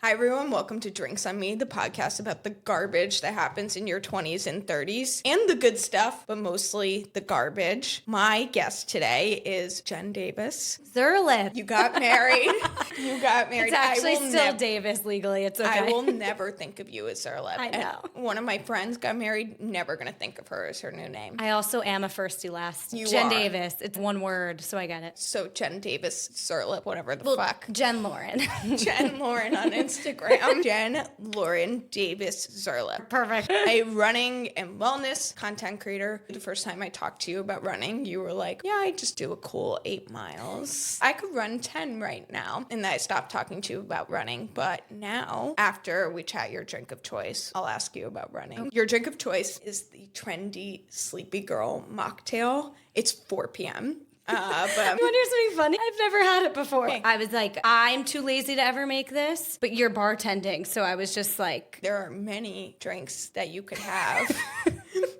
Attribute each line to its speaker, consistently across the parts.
Speaker 1: Hi everyone, welcome to Drinks on Me, the podcast about the garbage that happens in your 20s and 30s and the good stuff, but mostly the garbage. My guest today is Jen Davis.
Speaker 2: Zerlip.
Speaker 1: You got married.
Speaker 2: It's actually still Davis legally. It's okay.
Speaker 1: I will never think of you as Zerlip.
Speaker 2: I know.
Speaker 1: And one of my friends got married, never going to think of her as her new name.
Speaker 2: I also am a firsty last.
Speaker 1: Jen
Speaker 2: Davis. It's one word, so I get it.
Speaker 1: So Jen Davis, Zerlip, whatever the fuck.
Speaker 2: Jen Lauren.
Speaker 1: Jen Lauren on Instagram. Jen Lauren Davis Zerlip.
Speaker 2: Perfect.
Speaker 1: A running and wellness content creator. The first time I talked to you about running, you were like, yeah, I just do a cool 8 miles. I could run 10 right now. And then I stopped talking to you about running. But now, after we chat your drink of choice, I'll ask you about running. Your drink of choice is the trendy Sleepy Girl Mocktail. It's 4 p.m.
Speaker 2: You want to hear something funny? I've never had it before.
Speaker 1: Okay.
Speaker 2: I was like, I'm too lazy to ever make this, but you're bartending, so I was just like...
Speaker 1: There are many drinks that you could have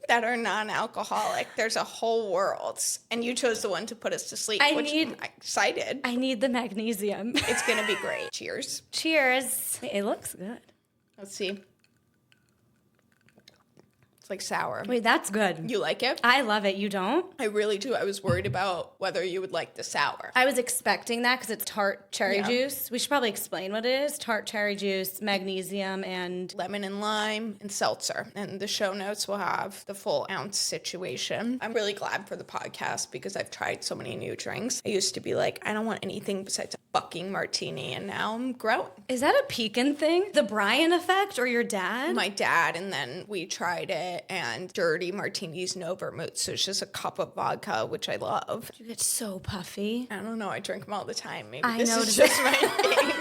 Speaker 1: that are non-alcoholic. There's a whole world, and you chose the one to put us to sleep, I'm excited.
Speaker 2: I need the magnesium.
Speaker 1: It's going to be great. Cheers.
Speaker 2: Cheers. It looks good.
Speaker 1: Let's see. It's like sour.
Speaker 2: Wait, that's good.
Speaker 1: You like it?
Speaker 2: I love it. You don't?
Speaker 1: I really do. I was worried about whether you would like the sour.
Speaker 2: I was expecting that because it's tart cherry juice. We should probably explain what it is. Tart cherry juice, magnesium, and...
Speaker 1: lemon and lime and seltzer. And the show notes will have the full ounce situation. I'm really glad for the podcast because I've tried so many new drinks. I used to be like, I don't want anything besides a fucking martini, and now I'm growing.
Speaker 2: Is that a Pekin thing? The Brian effect or your dad?
Speaker 1: My dad, and then we tried it. And dirty martinis, no vermouth. So it's just a cup of vodka, which I love.
Speaker 2: You get so puffy.
Speaker 1: I don't know. I drink them all the time. Maybe
Speaker 2: I
Speaker 1: this
Speaker 2: know,
Speaker 1: is just my thing.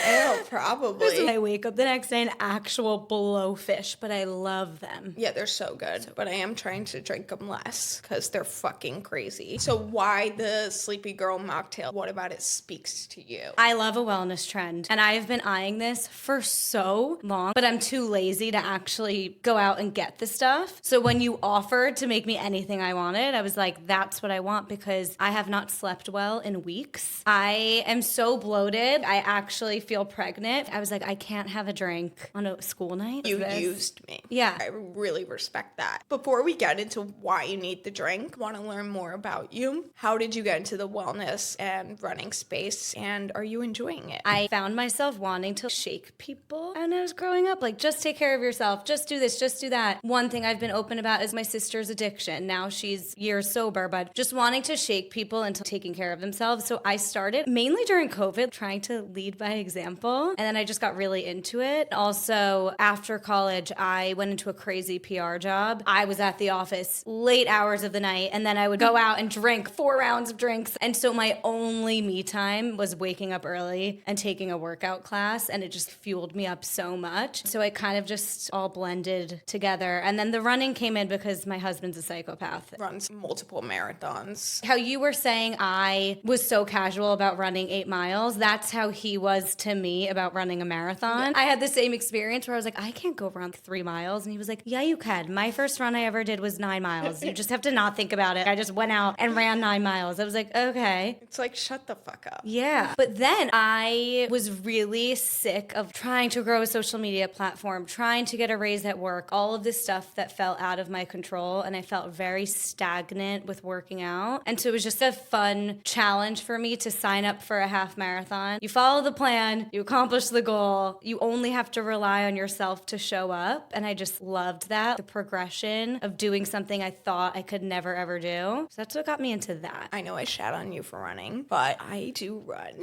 Speaker 1: I know, probably.
Speaker 2: I wake up the next day and actual blowfish, but I love them.
Speaker 1: Yeah, they're so good. But I am trying to drink them less because they're fucking crazy. So why the Sleepy Girl Mocktail? What about it speaks to you?
Speaker 2: I love a wellness trend. And I've been eyeing this for so long, but I'm too lazy to actually go out and get the stuff. So when you offered to make me anything I wanted, I was like, that's what I want because I have not slept well in weeks. I am so bloated. I actually feel pregnant. I was like, I can't have a drink on a school night.
Speaker 1: You used me.
Speaker 2: Yeah.
Speaker 1: I really respect that. Before we get into why you need the drink, want to learn more about you. How did you get into the wellness and running space, and are you enjoying it?
Speaker 2: I found myself wanting to shake people when I was growing up. Like, just take care of yourself. Just do this. Just do that. One thing I've been open about is my sister's addiction. Now she's years sober, but just wanting to shake people into taking care of themselves. So I started mainly during COVID, trying to lead by example. And then I just got really into it. Also, after college, I went into a crazy PR job. I was at the office late hours of the night, and then I would go out and drink 4 rounds of drinks. And so my only me time was waking up early and taking a workout class, and it just fueled me up so much. So it kind of just all blended together. And then the running came in because my husband's a psychopath.
Speaker 1: Runs multiple marathons.
Speaker 2: How you were saying I was so casual about running 8 miles, that's how he was to me about running a marathon. Yeah. I had the same experience where I was like, I can't go run 3 miles. And he was like, yeah, you can. My first run I ever did was 9 miles. You just have to not think about it. I just went out and ran 9 miles. I was like, okay.
Speaker 1: It's like, shut the fuck up.
Speaker 2: Yeah. But then I was really sick of trying to grow a social media platform, trying to get a raise at work, all of this stuff that fell out of my control. And I felt very stagnant with working out. And so it was just a fun challenge for me to sign up for a half marathon. You follow the plan, you accomplish the goal, you only have to rely on yourself to show up. And I just loved that, the progression of doing something I thought I could never ever do. So that's what got me into that.
Speaker 1: I know I shat on you for running, but I do run.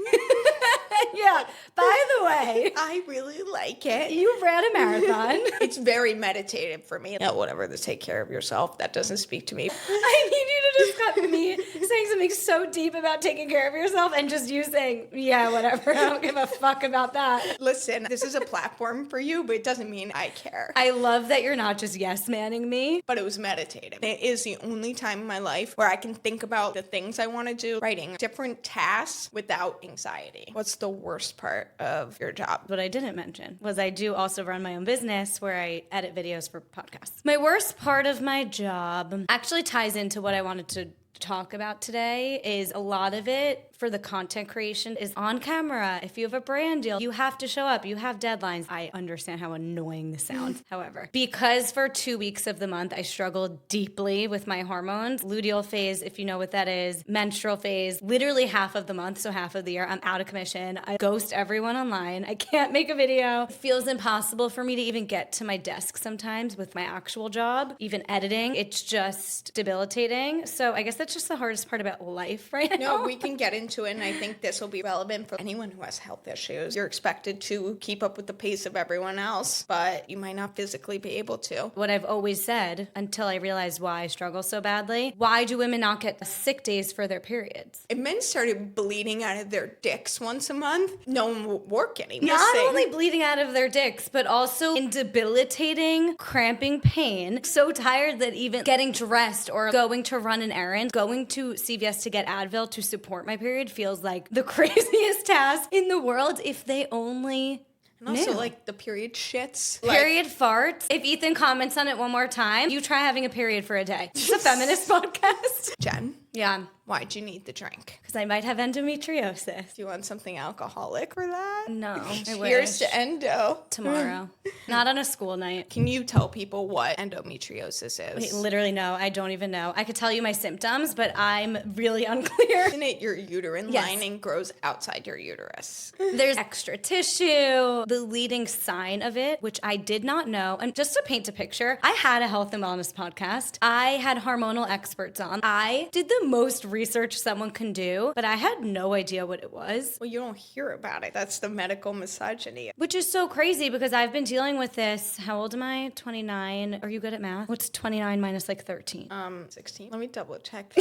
Speaker 2: Yeah. By the way,
Speaker 1: I really like it.
Speaker 2: You ran a marathon.
Speaker 1: It's very meditative for me. Yeah, whatever, to take care of yourself. That doesn't speak to me.
Speaker 2: I need you to just cut me saying something so deep about taking care of yourself and just you saying, yeah, whatever. I don't give a fuck about that.
Speaker 1: Listen, this is a platform for you, but it doesn't mean I care.
Speaker 2: I love that you're not just yes-manning me.
Speaker 1: But it was meditative. It is the only time in my life where I can think about the things I want to do, writing different tasks without anxiety. What's the worst part of your job?
Speaker 2: What I didn't mention was I do also run my own business where I edit videos for podcasts. My worst part of my job actually ties into what I wanted to talk about today is a lot of it for the content creation is on camera. If you have a brand deal, you have to show up. You have deadlines. I understand how annoying this sounds. However, because for 2 weeks of the month, I struggled deeply with my hormones, luteal phase, if you know what that is, menstrual phase, literally half of the month, so half of the year, I'm out of commission. I ghost everyone online. I can't make a video. It feels impossible for me to even get to my desk sometimes with my actual job, even editing. It's just debilitating. So I guess that's just the hardest part about life right now.
Speaker 1: No, we can get into it, and I think this will be relevant for anyone who has health issues. You're expected to keep up with the pace of everyone else, but you might not physically be able to.
Speaker 2: What I've always said, until I realized why I struggle so badly, why do women not get sick days for their periods?
Speaker 1: If men started bleeding out of their dicks once a month, no one would work anymore.
Speaker 2: Not only bleeding out of their dicks, but also in debilitating, cramping pain. So tired that even getting dressed or going to run an errand, going to CVS to get Advil to support my period feels like the craziest task in the world if they only
Speaker 1: And also,
Speaker 2: knew.
Speaker 1: like, the period shits.
Speaker 2: Period farts. If Ethan comments on it one more time, you try having a period for a day. It's a feminist podcast.
Speaker 1: Jen,
Speaker 2: Yeah,
Speaker 1: why'd you need the drink?
Speaker 2: because I might have endometriosis.
Speaker 1: Do you want something alcoholic for that?
Speaker 2: No, I
Speaker 1: Here's
Speaker 2: wish.
Speaker 1: to endo.
Speaker 2: Tomorrow. Not on a school night.
Speaker 1: Can you tell people what endometriosis is?
Speaker 2: Wait, literally, no. I don't even know. I could tell you my symptoms, but I'm really unclear.
Speaker 1: Isn't it your uterine
Speaker 2: Yes.
Speaker 1: lining grows outside your uterus?
Speaker 2: There's extra tissue. The leading sign of it, which I did not know, and just to paint a picture, I had a health and wellness podcast. I had hormonal experts on. I did the most research someone can do, but I had no idea what it was.
Speaker 1: Well, you don't hear about it. That's the medical misogyny.
Speaker 2: Which is so crazy because I've been dealing with this. How old am I? 29. Are you good at math? What's 29 minus like 13?
Speaker 1: 16. Let me double check.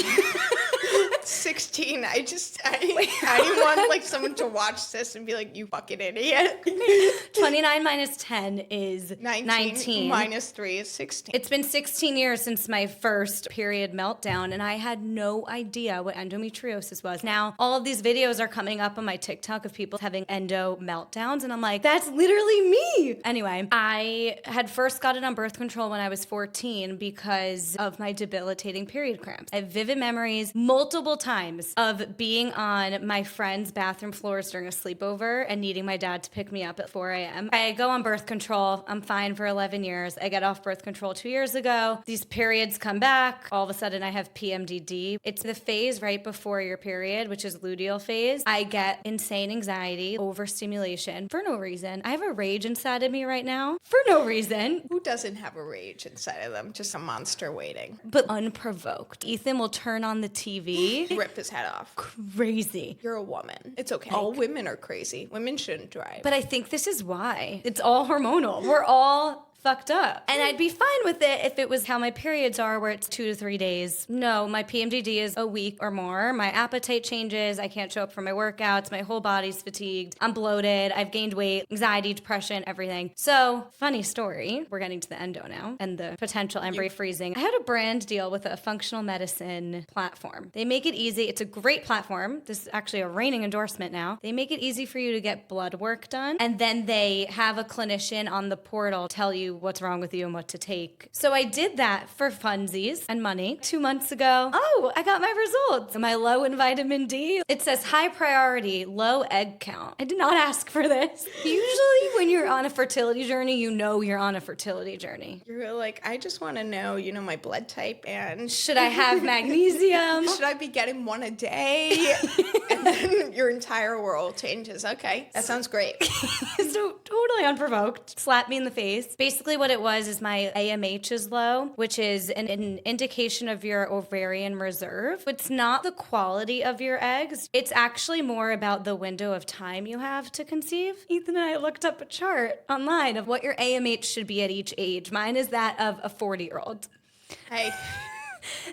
Speaker 1: 16. I didn't want like someone to watch this and be like, you fucking idiot.
Speaker 2: 29 minus 10 is 19.
Speaker 1: Minus 3 is 16.
Speaker 2: It's been 16 years since my first period meltdown, and I had no idea what endometriosis was. Now, all of these videos are coming up on my TikTok of people having endo meltdowns, and I'm like, that's literally me. Anyway, I had first got it on birth control when I was 14 because of my debilitating period cramps. I have vivid memories multiple times of being on my friend's bathroom floors during a sleepover and needing my dad to pick me up at 4 a.m. I go on birth control. I'm fine for 11 years. I get off birth control 2 years ago. These periods come back. All of a sudden, I have PMDD. It's the phase right before your period, which is luteal phase. I get insane anxiety, overstimulation for no reason. I have a rage inside of me right now for no reason,
Speaker 1: Who doesn't have a rage inside of them? Just a monster waiting.
Speaker 2: but unprovoked. Ethan will turn on the TV.
Speaker 1: Rip his head off.
Speaker 2: Crazy.
Speaker 1: You're a woman. It's okay. All women are crazy. Women shouldn't drive.
Speaker 2: But I think this is why. It's all hormonal. We're all fucked up. And I'd be fine with it if it was how my periods are, where it's 2 to 3 days. No, my PMDD is a week or more. My appetite changes. I can't show up for my workouts. My whole body's fatigued. I'm bloated. I've gained weight, anxiety, depression, everything. So, funny story. We're getting to the endo now and the potential embryo freezing. I had a brand deal with a functional medicine platform. They make it easy. It's a great platform. This is actually a reigning endorsement now. They make it easy for you to get blood work done. And then they have a clinician on the portal tell you what's wrong with you and what to take. So I did that for funsies and money 2 months ago. Oh, I got my results. Am I low in vitamin D? It says high priority, low egg count. I did not ask for this. Usually when you're on a fertility journey, you know you're on a fertility journey.
Speaker 1: You're like, I just want to know, my blood type and
Speaker 2: Should I have magnesium?
Speaker 1: should I be getting one a day? And then your entire world changes. Okay, that sounds great.
Speaker 2: So totally unprovoked. Slapped me in the face. Basically what it was is my AMH is low, which is an indication of your ovarian reserve. It's not the quality of your eggs. It's actually more about the window of time you have to conceive. Ethan and I looked up a chart online of what your AMH should be at each age. Mine is that of a 40-year-old.
Speaker 1: Hey.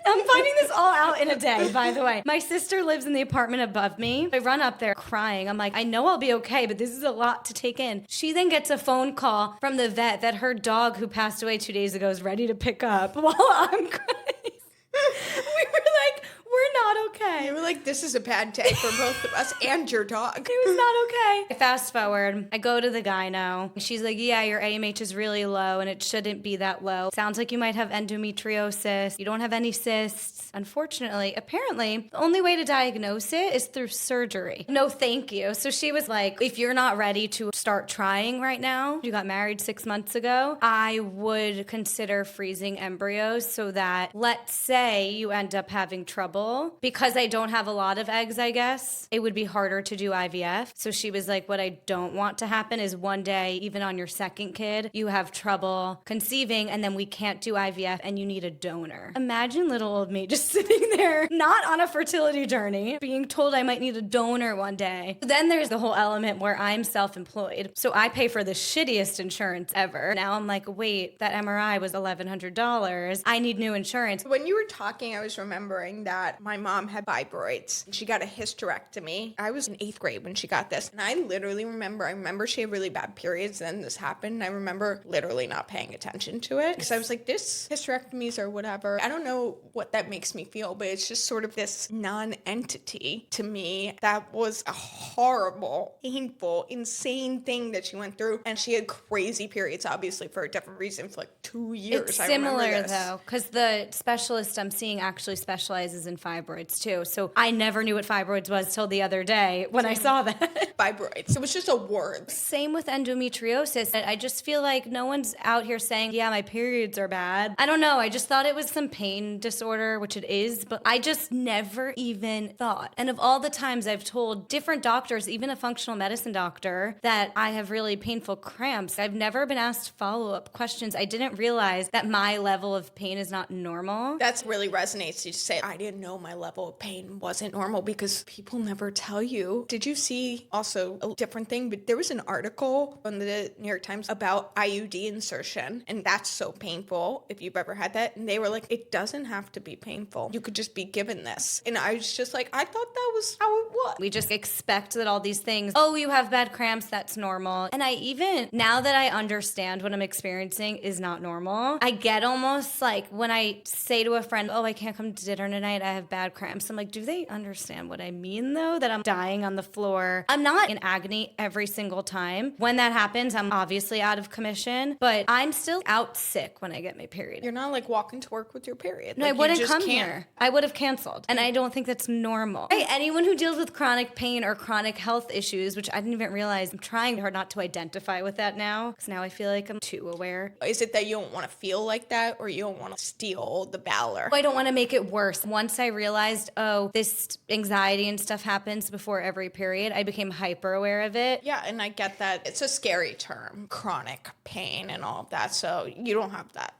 Speaker 2: I'm finding this all out in a day, by the way. My sister lives in the apartment above me. I run up there crying. I'm like, I know I'll be okay, but this is a lot to take in. She then gets a phone call from the vet that her dog, who passed away 2 days ago, is ready to pick up while I'm crying. We were like, we're not okay. okay.
Speaker 1: You were like, this is a bad day for both of us and your dog.
Speaker 2: It was not okay. Fast forward, I go to the gyno. She's like, yeah, your AMH is really low and it shouldn't be that low. Sounds like you might have endometriosis. You don't have any cysts. Unfortunately, apparently, the only way to diagnose it is through surgery. No, thank you. So she was like, if you're not ready to start trying right now, you got married 6 months ago, I would consider freezing embryos so that, let's say you end up having trouble. Because I don't have a lot of eggs, I guess, it would be harder to do IVF. So she was like, what I don't want to happen is one day, even on your second kid, you have trouble conceiving and then we can't do IVF and you need a donor. Imagine little old me just sitting there, not on a fertility journey, being told I might need a donor one day. Then there's the whole element where I'm self-employed. So I pay for the shittiest insurance ever. Now I'm like, wait, that MRI was $1,100. I need new insurance.
Speaker 1: When you were talking, I was remembering that my mom had fibroids. She got a hysterectomy. I was in 8th grade when she got this. And I literally remember she had really bad periods. Then this happened. And I remember literally not paying attention to it. Because I was like, this hysterectomies or whatever. I don't know what that makes me feel, but it's just sort of this non-entity to me. That was a horrible, painful, insane thing that she went through. And she had crazy periods, obviously, for a different reason for like 2 years.
Speaker 2: It's similar, though, because the specialist I'm seeing actually specializes in fibroids, too. So I never knew what fibroids was till the other day when I saw that.
Speaker 1: Fibroids. It was just a word.
Speaker 2: Same with endometriosis. I just feel like no one's out here saying, yeah, my periods are bad. I don't know. I just thought it was some pain disorder, which it is, but I just never even thought. And of all the times I've told different doctors, even a functional medicine doctor, that I have really painful cramps, I've never been asked follow-up questions. I didn't realize that my level of pain is not normal.
Speaker 1: That really resonates. You say, I didn't know my level of pain wasn't normal because people never tell you. Did you see also a different thing? But there was an article on the New York Times about IUD insertion, and that's so painful if you've ever had that. And they were like, it doesn't have to be painful. You could just be given this. And I was just like, I thought that was how it was.
Speaker 2: We just expect that all these things, oh, you have bad cramps, that's normal. And I even, now that I understand what I'm experiencing is not normal, I get almost like when I say to a friend, oh, I can't come to dinner tonight, I have bad cramps. I'm like, do they understand what I mean though? That I'm dying on the floor. I'm not in agony every single time. When that happens, I'm obviously out of commission, but I'm still out sick when I get my period.
Speaker 1: You're not like walking to work with your period.
Speaker 2: No,
Speaker 1: like,
Speaker 2: I wouldn't come here. I would have canceled. And I don't think that's normal. Hey, anyone who deals with chronic pain or chronic health issues, which I didn't even realize, I'm trying hard not to identify with that now, because now I feel like I'm too aware.
Speaker 1: Is it that you don't want to feel like that, or you don't want to steal the valor?
Speaker 2: I don't want to make it worse. Once I realized, oh, this anxiety and stuff happens before every period, I became hyper aware of it.
Speaker 1: Yeah, and I get that. It's a scary term, chronic pain and all of that, so you don't have that.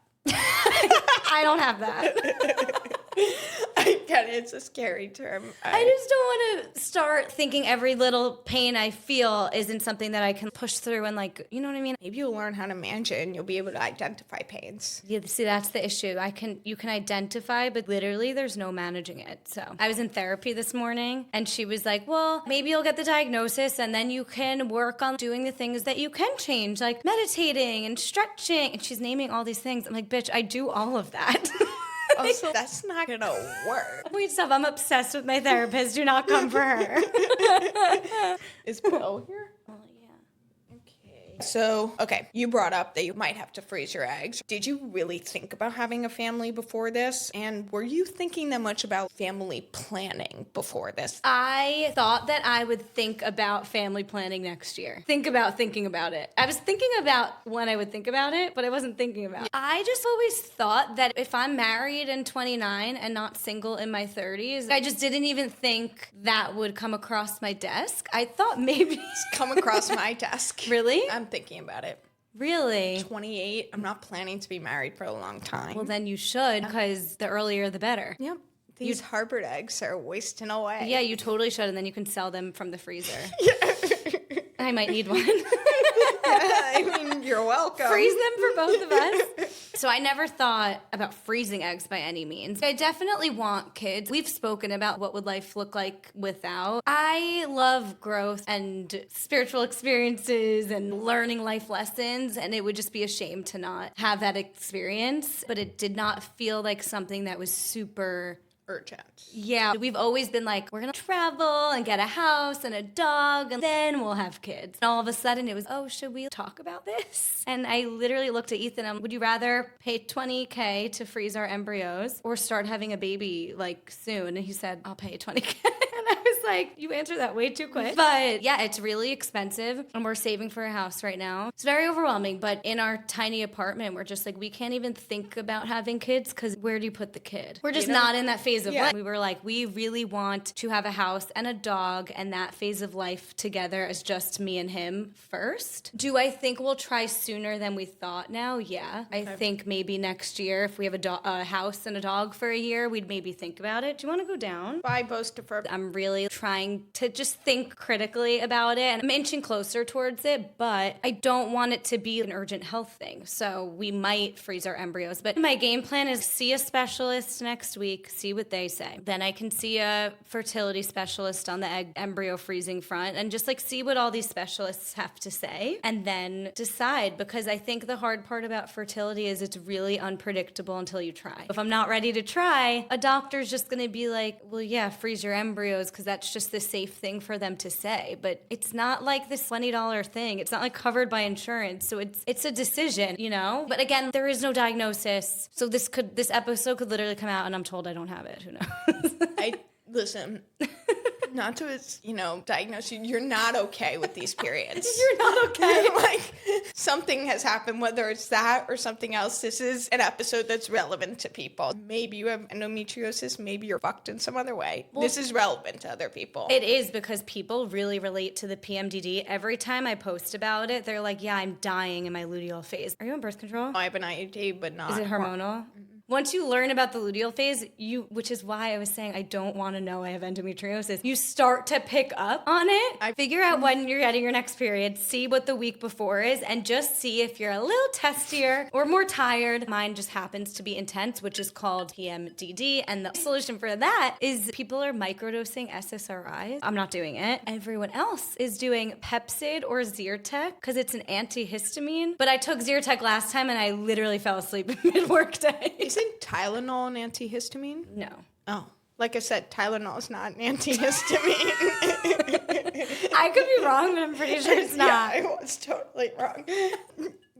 Speaker 2: I don't have that.
Speaker 1: I get it. It's a scary term.
Speaker 2: I just don't want to start thinking every little pain I feel isn't something that I can push through and, like, you know what I mean?
Speaker 1: Maybe you'll learn how to manage it and you'll be able to identify pains.
Speaker 2: Yeah, see, that's the issue. You can identify, but literally there's no managing it. So I was in therapy this morning and she was like, well, maybe you'll get the diagnosis and then you can work on doing the things that you can change, like meditating and stretching. And she's naming all these things. I'm like, bitch, I do all of that.
Speaker 1: Also, that's not gonna work.
Speaker 2: Wait, stop. I'm obsessed with my therapist. Do not come for her.
Speaker 1: Is Bo here?
Speaker 2: Oh, yeah.
Speaker 1: Okay. So, okay, you brought up that you might have to freeze your eggs. Did you really think about having a family before this? And were you thinking that much about family planning before this?
Speaker 2: I thought that I would think about family planning next year. Thinking about it. I was thinking about when I would think about it, but I wasn't thinking about it. I just always thought that if I'm married in 29 and not single in my 30s, I just didn't even think that would come across my desk. I thought maybe
Speaker 1: It's come across my desk.
Speaker 2: Really?
Speaker 1: I'm thinking about it.
Speaker 2: Really?
Speaker 1: 28. I'm not planning to be married for a long time.
Speaker 2: Well, then you should, because the earlier the better.
Speaker 1: Yep. These Harvard eggs are wasting away.
Speaker 2: Yeah, you totally should, and then you can sell them from the freezer. I might need one.
Speaker 1: I mean, you're welcome.
Speaker 2: Freeze them for both of us. So I never thought about freezing eggs by any means. I definitely want kids. We've spoken about what would life look like without. I love growth and spiritual experiences and learning life lessons, and it would just be a shame to not have that experience. But it did not feel like something that was super
Speaker 1: urgent.
Speaker 2: Yeah, we've always been like, we're gonna travel and get a house and a dog, and then we'll have kids. And all of a sudden it was, oh, should we talk about this? And I literally looked at Ethan and, would you rather pay $20K to freeze our embryos or start having a baby like soon? And he said, I'll pay $20K. And I was like, you answered that way too quick. But yeah, it's really expensive and we're saving for a house right now. It's very overwhelming, but in our tiny apartment, we're just like, we can't even think about having kids because where do you put the kid? We're just not in that phase of life. We were like, we really want to have a house and a dog and that phase of life together as just me and him first. Do I think we'll try sooner than we thought now? Yeah. I think maybe next year, if we have a house and a dog for a year, we'd maybe think about it. Do you want to go down?
Speaker 1: Bye, Boastifer.
Speaker 2: I'm really trying to just think critically about it. And I'm inching closer towards it, but I don't want it to be an urgent health thing. So we might freeze our embryos. But my game plan is see a specialist next week, see what they say. Then I can see a fertility specialist on the embryo freezing front and just like see what all these specialists have to say and then decide, because I think the hard part about fertility is it's really unpredictable until you try. If I'm not ready to try, a doctor's just going to be like, well, yeah, freeze your embryos because that's just the safe thing for them to say. But it's not like this $20 thing. It's not like covered by insurance. So it's a decision, you know? But again, there is no diagnosis. So this episode could literally come out and I'm told I don't have it. Who knows?
Speaker 1: Listen, not to, diagnose you. You're not okay with these periods.
Speaker 2: You're not okay.
Speaker 1: Like, something has happened, whether it's that or something else. This is an episode that's relevant to people. Maybe you have endometriosis. Maybe you're fucked in some other way. Well, this is relevant to other people.
Speaker 2: It is, because people really relate to the PMDD. Every time I post about it, they're like, yeah, I'm dying in my luteal phase. Are you on birth control?
Speaker 1: I have an IUD, but not.
Speaker 2: Is it hormonal? Once you learn about the luteal phase, which is why I was saying I don't want to know I have endometriosis, you start to pick up on it. Figure out when you're getting your next period, see what the week before is, and just see if you're a little testier or more tired. Mine just happens to be intense, which is called PMDD, and the solution for that is people are microdosing SSRIs. I'm not doing it. Everyone else is doing Pepcid or Zyrtec because it's an antihistamine, but I took Zyrtec last time and I literally fell asleep mid-workday.
Speaker 1: Isn't Tylenol an antihistamine?
Speaker 2: No.
Speaker 1: Oh. Like I said, Tylenol is not an antihistamine.
Speaker 2: I could be wrong, but I'm pretty sure it's not.
Speaker 1: Yeah, I was totally wrong.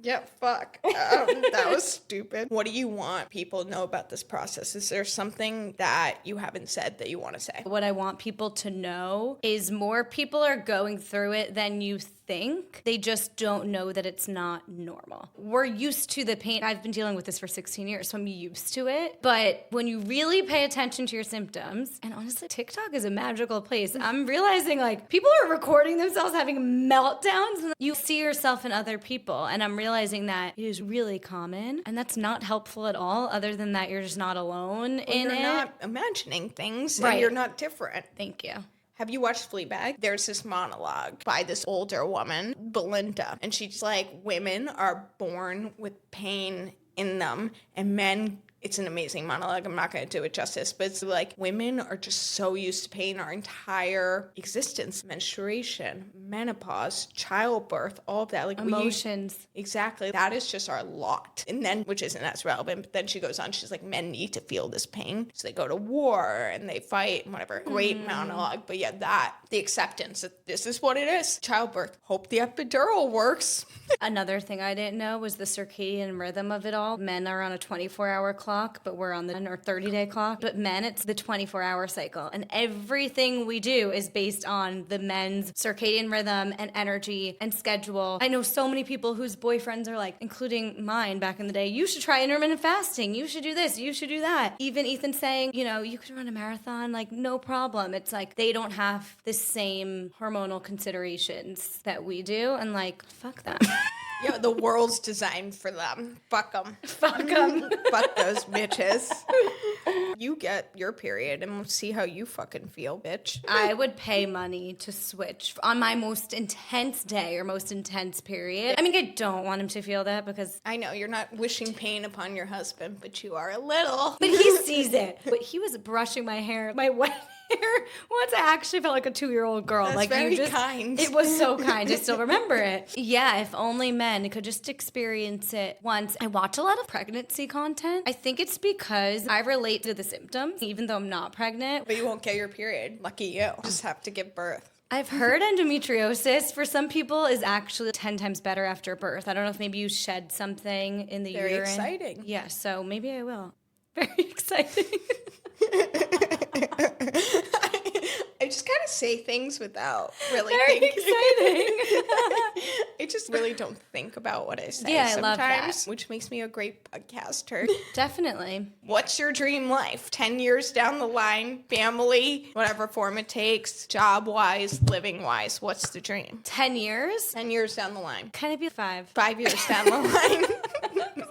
Speaker 1: Yeah, fuck. That was stupid. What do you want people to know about this process? Is there something that you haven't said that you want to say?
Speaker 2: What I want people to know is more people are going through it than you think. They just don't know that it's not normal. We're used to the pain. I've been dealing with this for 16 years, so I'm used to it. But when you really pay attention to your symptoms, and honestly, TikTok is a magical place. I'm realizing like people are recording themselves having meltdowns, and you see yourself in other people. And I'm realizing that it is really common, and that's not helpful at all, other than that you're just not alone in it.
Speaker 1: You're not imagining things,
Speaker 2: right.
Speaker 1: And you're not different.
Speaker 2: Thank you.
Speaker 1: Have you watched Fleabag? There's this monologue by this older woman, Belinda, and she's like, women are born with pain in them, and men, it's an amazing monologue. I'm not going to do it justice, but it's like women are just so used to pain our entire existence. Menstruation, menopause, childbirth, all of that. Like
Speaker 2: emotions.
Speaker 1: Exactly. That is just our lot. And then, which isn't as relevant, but then she goes on, she's like, men need to feel this pain. So they go to war and they fight and whatever. Great monologue. But yeah, the acceptance that this is what it is. Childbirth. Hope the epidural works.
Speaker 2: Another thing I didn't know was the circadian rhythm of it all. Men are on a 24-hour clock, but we're on the 30-day clock. But men, it's the 24-hour cycle. And everything we do is based on the men's circadian rhythm and energy and schedule. I know so many people whose boyfriends are like, including mine back in the day, you should try intermittent fasting. You should do this. You should do that. Even Ethan saying, you could run a marathon, like no problem. It's like they don't have the same hormonal considerations that we do. And like, fuck them.
Speaker 1: Yeah, the world's designed for them. Fuck them.
Speaker 2: Fuck them.
Speaker 1: Fuck those bitches. You get your period and we'll see how you fucking feel, bitch.
Speaker 2: I would pay money to switch on my most intense day or most intense period. I mean, I don't want him to feel that because...
Speaker 1: I know, you're not wishing pain upon your husband, but you are a little.
Speaker 2: But he sees it. But he was brushing my hair, my wedding. Once I actually felt like a 2-year-old girl.
Speaker 1: That's
Speaker 2: like
Speaker 1: very
Speaker 2: you just
Speaker 1: kind.
Speaker 2: It was so kind. I still remember it. Yeah, if only men could just experience it once. I watch a lot of pregnancy content. I think it's because I relate to the symptoms, even though I'm not pregnant.
Speaker 1: But you won't get your period. Lucky you. Just have to give birth.
Speaker 2: I've heard endometriosis for some people is actually 10 times better after birth. I don't know if maybe you shed something in the
Speaker 1: Very
Speaker 2: urine.
Speaker 1: exciting.
Speaker 2: Yeah, so maybe I will. Very exciting.
Speaker 1: I just kind of say things without really
Speaker 2: Very
Speaker 1: thinking.
Speaker 2: exciting.
Speaker 1: I just really don't think about what I say
Speaker 2: Yeah, I
Speaker 1: sometimes,
Speaker 2: love that.
Speaker 1: which makes me a great podcaster.
Speaker 2: Definitely.
Speaker 1: What's your dream life? 10 years down the line, family, whatever form it takes, job-wise, living-wise, what's the dream?
Speaker 2: 10 years?
Speaker 1: 10 years down the line.
Speaker 2: Can it be 5?
Speaker 1: 5 years down the line.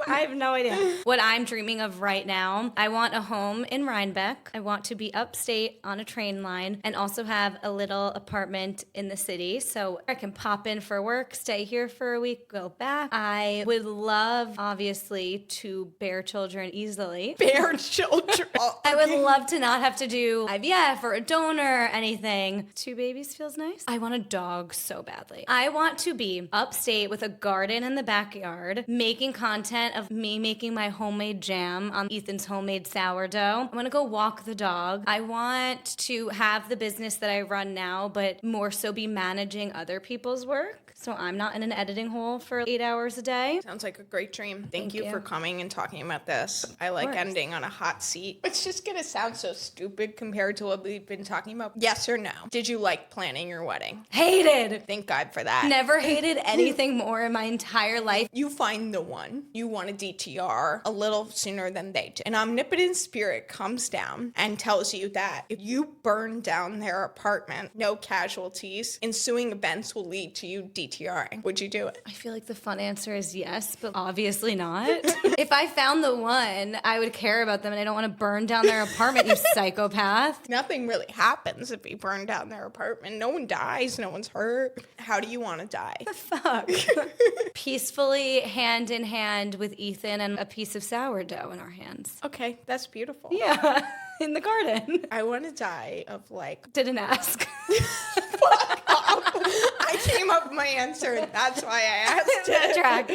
Speaker 2: I have no idea. What I'm dreaming of right now, I want a home in Rhinebeck. I want to be upstate on a train line and also have a little apartment in the city so I can pop in for work, stay here for a week, go back. I would love, obviously, to bear children easily.
Speaker 1: Bear children.
Speaker 2: I would love to not have to do IVF or a donor or anything. 2 babies feels nice. I want a dog so badly. I want to be upstate with a garden in the backyard, making content of me making my homemade jam on Ethan's homemade sourdough. I want to go walk the dog. I want to have the business that I run now, but more so be managing other people's work. So I'm not in an editing hole for 8 hours a day.
Speaker 1: Sounds like a great dream. Thank you
Speaker 2: you.
Speaker 1: for coming and talking about this. I like
Speaker 2: course.
Speaker 1: ending on a hot seat. It's just going to sound so stupid compared to what we've been talking about. Yes or no? Did you like planning your wedding?
Speaker 2: Hated.
Speaker 1: Thank God for that.
Speaker 2: Never hated anything more in my entire life.
Speaker 1: You find the one. You want a DTR a little sooner than they do. An omnipotent spirit comes down and tells you that if you burn down their apartment, no casualties, ensuing events will lead to you DTRing. Would you do it?
Speaker 2: I feel like the fun answer is yes, but obviously not. If I found the one, I would care about them and I don't want to burn down their apartment, you psychopath.
Speaker 1: Nothing really happens if you burn down their apartment. No one dies. No one's hurt. How do you want to die?
Speaker 2: Fuck. Peacefully, hand in hand with Ethan and a piece of sourdough in our hands.
Speaker 1: Okay, that's beautiful.
Speaker 2: Yeah, in the garden.
Speaker 1: I want to die of like...
Speaker 2: Didn't ask.
Speaker 1: Fuck off. I came up with my answer and that's why I asked it.
Speaker 2: Tracks.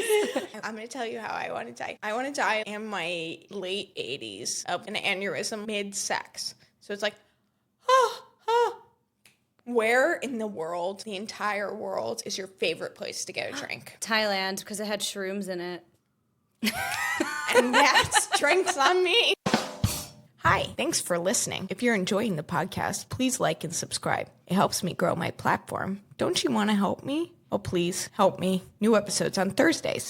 Speaker 1: I'm going to tell you how I want to die. I want to die in my late 80s of an aneurysm mid-sex. So it's like, Where in the world, the entire world, is your favorite place to get a drink?
Speaker 2: Thailand, because it had shrooms in it.
Speaker 1: And that's drinks on me. Hi, thanks for listening. If you're enjoying the podcast, please like and subscribe. It helps me grow my platform. Don't you want to help me? Oh, please help me. New episodes on Thursdays.